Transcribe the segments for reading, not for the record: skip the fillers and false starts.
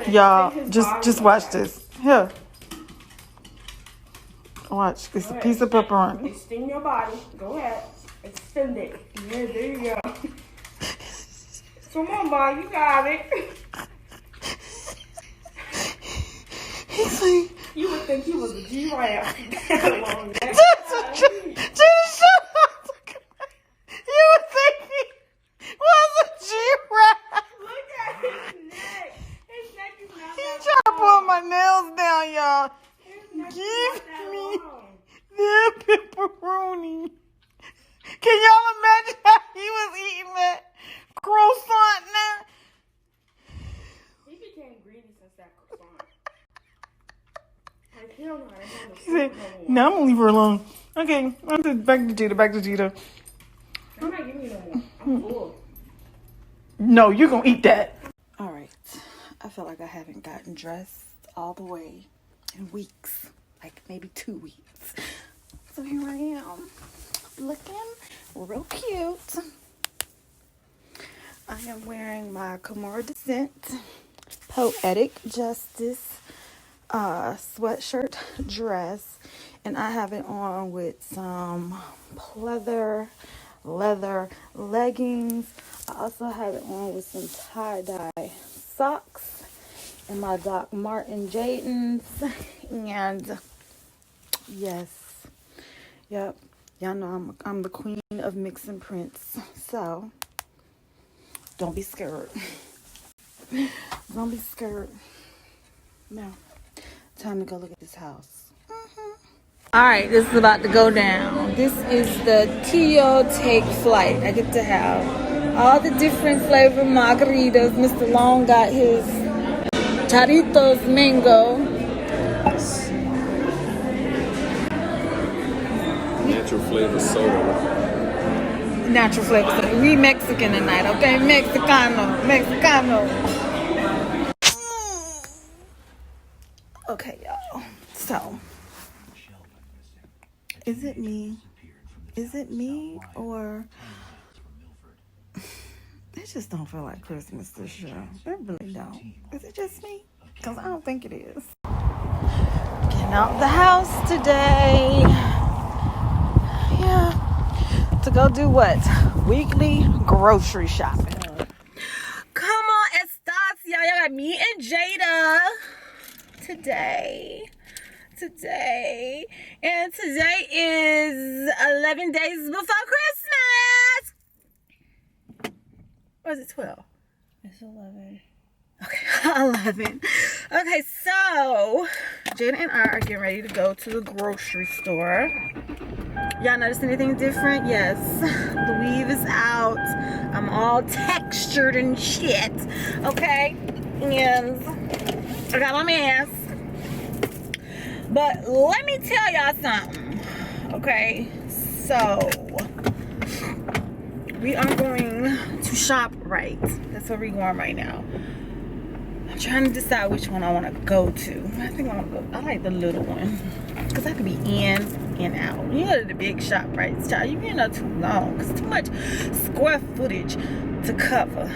Y'all, just watch this. Here. Watch. It's a piece of pepperoni. Extend your body. Go ahead. Extend it. Yeah, there you go. Come on, boy. You got it. He's like... You would think he was a giraffe. You would think he was a giraffe. Look at his neck. His neck is not He that trying to long. pull my nails down, y'all. His neck is Give not that me long. that pepperoni. Can y'all imagine how he was eating that croissant now? He became greedy since that croissant. Like, he don't know how to handle He said, food no more. no, I'm gonna leave her alone. Okay, back to Jada. I'm not giving you no more. I'm full. No, you're gonna eat that. All right. I feel like I haven't gotten dressed all the way in weeks, like maybe 2 weeks. So here I am, looking real cute. I am wearing my Kamora Descent Poetic Justice sweatshirt dress, and I have it on with some leather leggings. I also have it on with some tie-dye socks and my Doc Martin Jadens. And yes, yep, y'all know I'm the queen of mixing prints. So don't be scared. Don't be scared. Now, time to go look at this house. All right, this is about to go down. This is the Tio Take Flight. I get to have all the different flavor margaritas. Mr. Long got his Charitos Mango. Natural flavor soda. Natural flavor soda. We Mexican tonight, okay? Mexicano. Okay, y'all. So, is it me? Or it just don't feel like Christmas this year? It really don't. Is it just me? Because I don't think it is. Getting out the house today. Yeah. To go do what? Weekly grocery shopping. Come on, Estas. Y'all got me and Jada today. And today is 11 days before Christmas. Or is it 12? It's 11. Okay, 11. Okay, so Jada and I are getting ready to go to the grocery store. Y'all notice anything different? Yes, the weave is out. I'm all textured and shit. Okay, and I got my mask. But let me tell y'all something. Okay, so we are going to ShopRite. That's where we're going right now. I'm trying to decide which one I want to go to. I think I want to go. I like the little one because I could be in and out. You go to the big ShopRite, child, you in there too long because too much square footage to cover.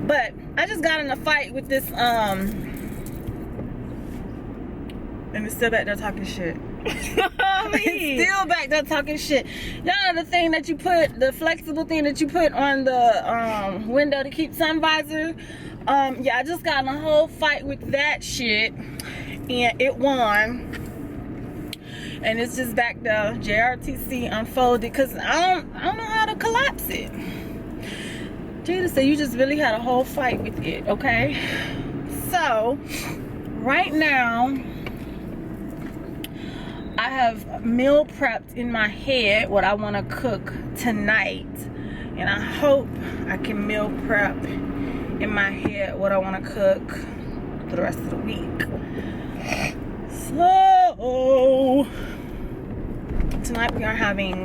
But I just got in a fight with this and it's still back there talking shit. It's still back there talking shit. Y'all know the thing that you put, the flexible thing that you put on the window to keep sun visor? Yeah, I just got in a whole fight with that shit and it won. And it's just back there, JRTC unfolded, because I don't know how to collapse it. Jada said you just really had a whole fight with it, okay? So, right now, I have meal prepped in my head what I want to cook tonight. And I hope I can meal prep in my head what I want to cook for the rest of the week. So, tonight we are having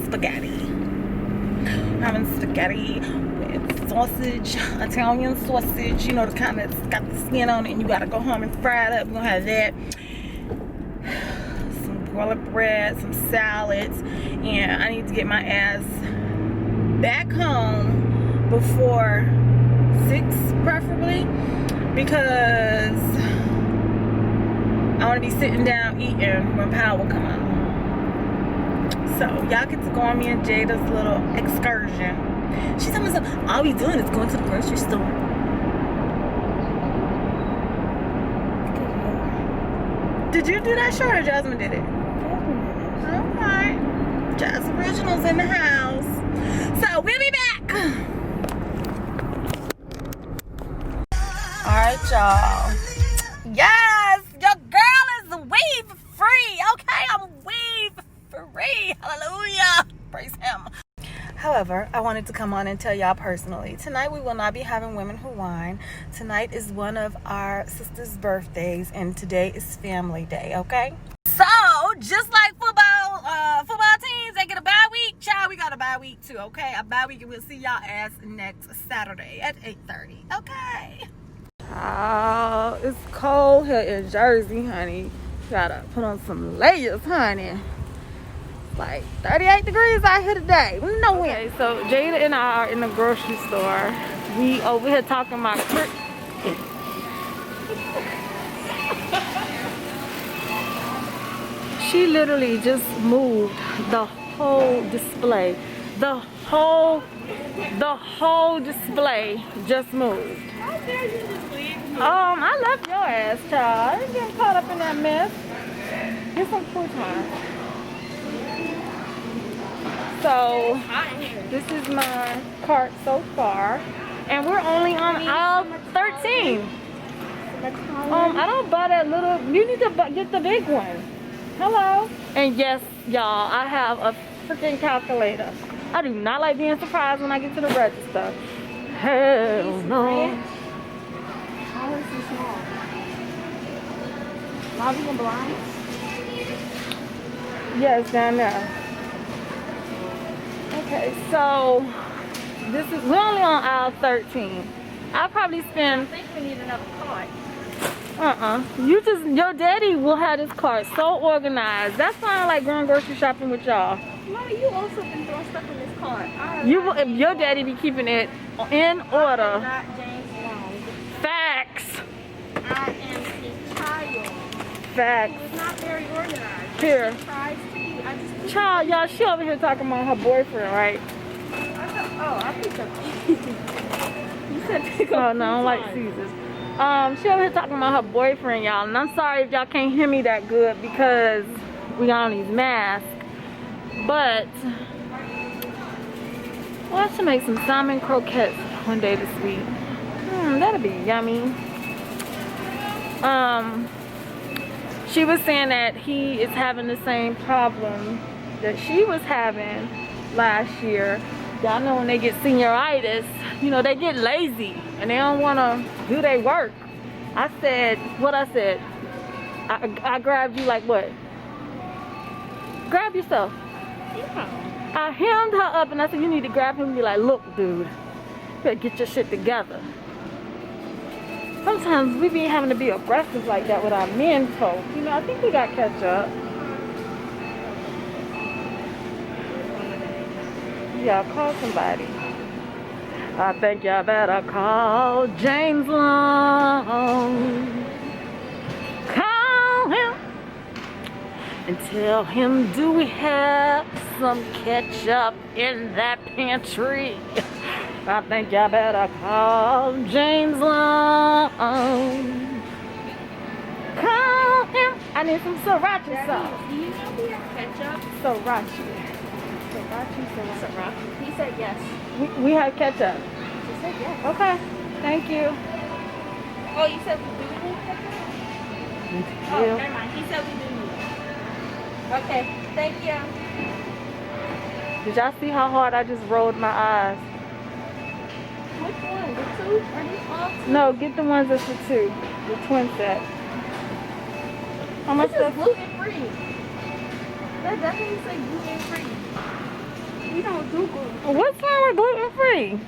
spaghetti. We're having spaghetti with sausage, Italian sausage. You know, the kind that's got the skin on it and you got to go home and fry it up. We're going to have that. Some garlic bread, some salads, and I need to get my ass back home before 6 preferably, because I want to be sitting down eating when power come on. So y'all get to go on me and Jada's little excursion. She's telling me something. All we doing is going to the grocery store. Did you do that short or Jasmine did it? Alright. Jazz Originals in the house. So we'll be back. Alright, y'all. Yes, your girl is weave free. Okay, I'm weave free. Hallelujah. Praise him. However, I wanted to come on and tell y'all personally, tonight we will not be having Women Who Whine. Tonight is one of our sisters' birthdays, and today is Family Day, okay? So, just like football teams, they get a bye week. Child, we got a bye week too, okay? A bye week, and we'll see y'all ass next Saturday at 8:30, okay? Oh, it's cold here in Jersey, honey. Gotta put on some layers, honey. Like 38 degrees out here today. No wind. Okay, so Jada and I are in the grocery store. We over here talking about She literally just moved the whole display. The whole display just moved. How dare you just leave me? I left your ass, child. I ain't getting caught up in that mess. Get some food time. So, this is my cart so far. And we're only on aisle 13. I don't buy that little, you need to get the big one. Hello. And yes, y'all, I have a freaking calculator. I do not like being surprised when I get to the register. Hell no. How is this small? Lobby and blind? Yes, down there. Okay, so we're only on aisle 13. I'll probably spend. I think we need another cart. Your daddy will have his cart so organized. That's why I like going grocery shopping with y'all. Mama, you also been throwing stuff in this cart. Your daddy be keeping it in order. Not James Long. Facts. I am his child. Facts. He was not very organized. Here. Child, y'all, she over here talking about her boyfriend, right? I picked up. You said pick up. Oh, no, I don't like Caesars. She over here talking about her boyfriend, y'all. And I'm sorry if y'all can't hear me that good because we got on these masks. But, well, I should make some salmon croquettes one day this week. That'll be yummy. She was saying that he is having the same problem that she was having last year. Y'all know when they get senioritis, you know, they get lazy and they don't want to do their work. I said, I grabbed you like what? Grab yourself. Yeah. I hemmed her up and I said, you need to grab him and be like, look, dude, you better get your shit together. Sometimes we be having to be aggressive like that with our men folk. You know, I think we got catch up. Yeah, call somebody. I think y'all better call James Long. Call him and tell him, do we have some ketchup in that pantry? I think y'all better call James Long. Call him. I need some sriracha sauce. Do you know we have ketchup? Sriracha. He said yes. We have ketchup. He said yes. Okay. Thank you. Oh, you said we do need ketchup? Oh, never mind. He said we do need it. Okay. Thank you. Did y'all see how hard I just rolled my eyes? Which one? The two? Are these all two? No, get the ones that's the two. The twin set. How much This is that? gluten free. That definitely say gluten free. We don't do gluten. What's wrong with gluten free?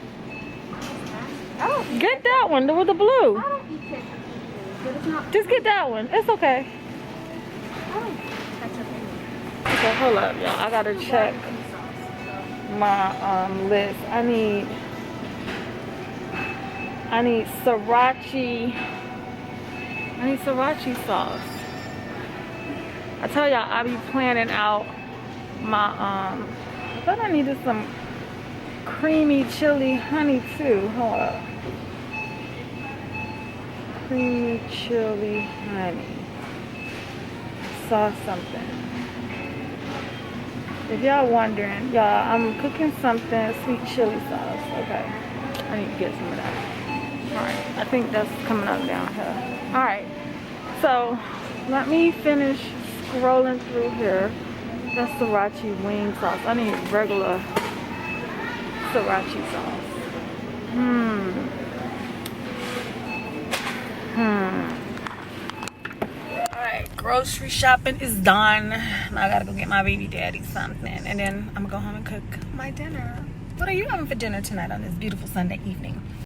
I don't eat Get that one with the blue. I don't eat ketchup anymore, but it's not. Just get that one. It's okay. I don't eat ketchup anymore. Okay, hold up, y'all. I gotta check my list. I need I need sriracha. I need sriracha sauce. I tell y'all, I be planning out my, I thought I needed some creamy chili honey too. Hold up. Creamy chili honey. Saw something. If y'all wondering, y'all, I'm cooking something, sweet chili sauce. Okay. I need to get some of that. Alright. I think that's coming up down here. Alright. So, let me finish scrolling through here. That's sriracha wing sauce. I need regular sriracha sauce. Alright, grocery shopping is done. Now I gotta go get my baby daddy something. And then I'm gonna go home and cook my dinner. What are you having for dinner tonight on this beautiful Sunday evening?